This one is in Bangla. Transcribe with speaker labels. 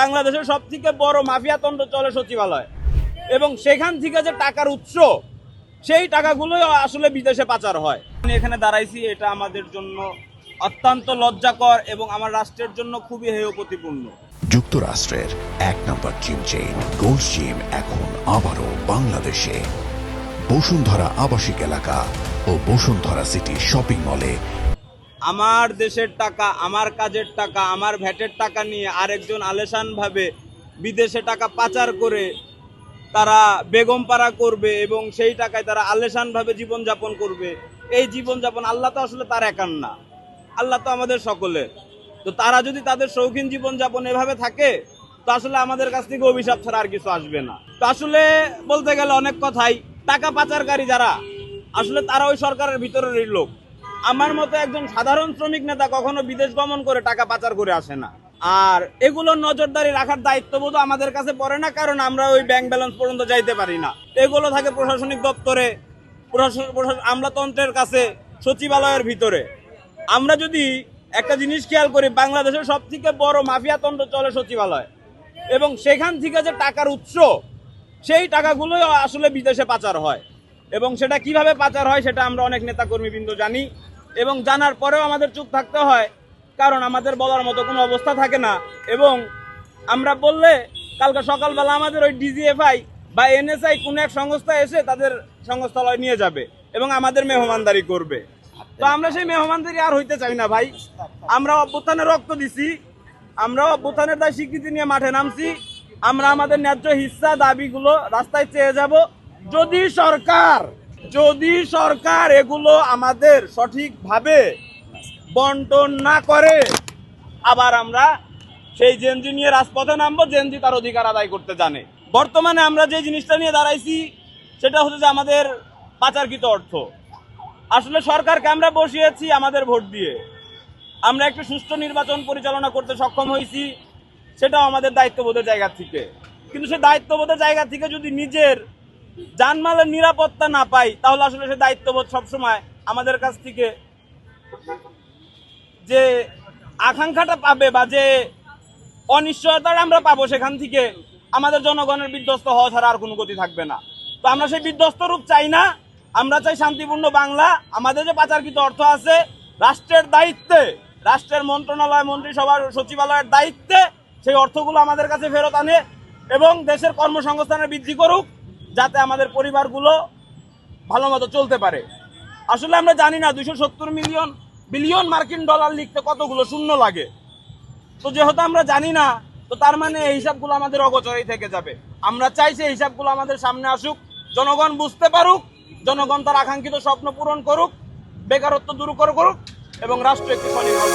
Speaker 1: বাংলাদেশের সবথেকে বড় মাফিয়াতন্ত্র চলে সচিবালয়, এবং সেখান থেকে যে টাকার উৎস, সেই টাকাগুলো আসলে বিদেশে পাচার হয়। আমি এখানে দাঁড়াইছি, এটা আমাদের জন্য অত্যন্ত লজ্জাকর এবং আমার রাষ্ট্রের জন্য খুবই হেয় প্রতিপূর্ণ।
Speaker 2: যুক্তরাষ্ট্রের এক নম্বর জিম চেইন গোল্ড জিম এখন আবারও বাংলাদেশে। বসুন্ধরা আবাসিক এলাকা ও বসুন্ধরা সিটি শপিং মলে
Speaker 1: আমার দেশের টাকা, আমার কাজের টাকা, আমার ভ্যাটের টাকা নিয়ে আরেকজন আলেশান ভাবে বিদেশে টাকা পাচার করে তারা বেগমপাড়া করবে এবং সেই টাকায় তারা আলেশান ভাবে জীবনযাপন করবে। এই জীবনযাপন, আল্লাহ তো আসলে তার একার না, আল্লাহ তো আমাদের সকলের। তো তারা যদি তাদের শৌখিন জীবনযাপন এভাবে থাকে, তো আসলে আমাদের কাছ থেকে অভিশাপ ছাড়া আর কিছু আসবে না। তো আসলে বলতে গেলে অনেক কথাই, টাকা পাচারকারী যারা, আসলে তারা ওই সরকারের ভিতরের লোক। আমার মতো একজন সাধারণ শ্রমিক নেতা কখনো বিদেশ গমন করে টাকা পাচার করে আসে না। আর এগুলো নজরদারি রাখার দায়িত্ববোধ আমাদের কাছে পড়ে না, কারণ আমরা ওই ব্যাংক ব্যালেন্স পর্যন্ত যাইতে পারি না। এগুলো থাকে প্রশাসনিক দপ্তরে, আমলাতন্ত্রের কাছে, সচিবালয়ের ভিতরে। আমরা যদি একটা জিনিস খেয়াল করি, বাংলাদেশের সবথেকে বড় মাফিয়াতন্ত্র চলে সচিবালয়, এবং সেখান থেকে যে টাকার উৎস, সেই টাকাগুলো আসলে বিদেশে পাচার হয়। এবং সেটা কিভাবে পাচার হয় সেটা আমরা অনেক নেতাকর্মীবৃন্দ জানি, এবং জানার পরেও আমাদের চুপ থাকতে হয়, কারণ আমাদের বলার মতো কোনো অবস্থা থাকে না। এবং আমরা বললে কালকে সকালবেলা আমাদের ওই ডিজিএফআই বা এনএসআই কোনো এক সংস্থা এসে তাদের সংস্থালয় নিয়ে যাবে এবং আমাদের মেহমানদারি করবে। তো আমরা সেই মেহমানদারি আর হইতে চাই না ভাই। আমরা অভ্যুত্থানে রক্ত দিছি, আমরা অভ্যুত্থানের দায় স্বীকৃতি নিয়ে মাঠে নামছি। আমরা আমাদের ন্যায্য হিস্সা দাবিগুলো রাস্তায় চেয়ে যাব। যদি সরকার এগুলো আমাদের সঠিকভাবে বন্টন না করে, আবার আমরা সেই জেনজি নিয়ে রাজপথে নামবো। জেনজি তার অধিকার আদায় করতে জানে। বর্তমানে আমরা যে জিনিসটা নিয়ে দাঁড়াইছি সেটা হচ্ছে যে আমাদের পাচারকৃত অর্থ। আসলে সরকারকে আমরা বসিয়েছি আমাদের ভোট দিয়ে, আমরা একটু সুষ্ঠু নির্বাচন পরিচালনা করতে সক্ষম হয়েছি, সেটাও আমাদের দায়িত্ববোধের জায়গা থেকে। কিন্তু সে দায়িত্ববোধের জায়গা থেকে যদি নিজের জানমালের নিরাপত্তা না পাই, তাহলে আসলে সে দায়িত্ববোধ সবসময় আমাদের কাছ থেকে যে আকাঙ্ক্ষাটা পাবে বা যে অনিশ্চয়তাটা আমরা পাবো, সেখান থেকে আমাদের জনগণের বিধ্বস্ত হওয়া ছাড়া আর কোনো গতি থাকবে না। তো আমরা সেই বিধ্বস্ত রূপ চাই না, আমরা চাই শান্তিপূর্ণ বাংলা। আমাদের যে পাচারকৃত অর্থ আছে, রাষ্ট্রের দায়িত্বে, রাষ্ট্রের মন্ত্রণালয়, মন্ত্রিসভার, সচিবালয়ের দায়িত্বে সেই অর্থগুলো আমাদের কাছে ফেরত আনে এবং দেশের কর্মসংস্থানের বৃদ্ধি করুক, যাতে আমাদের পরিবারগুলো ভালো মতো চলতে পারে। আসলে আমরা জানি না 270 বিলিয়ন মার্কিন ডলার লিখতে কতগুলো শূন্য লাগে। তো যেহেতু আমরা জানি না, তো তার মানে এই হিসাবগুলো আমাদের অগোচরেই থেকে যাবে। আমরা চাই সেই হিসাবগুলো আমাদের সামনে আসুক, জনগণ বুঝতে পারুক, জনগণ তার আকাঙ্ক্ষিত স্বপ্ন পূরণ করুক, বেকারত্ব দূর করুক এবং রাষ্ট্র একটি স্বনির্ভর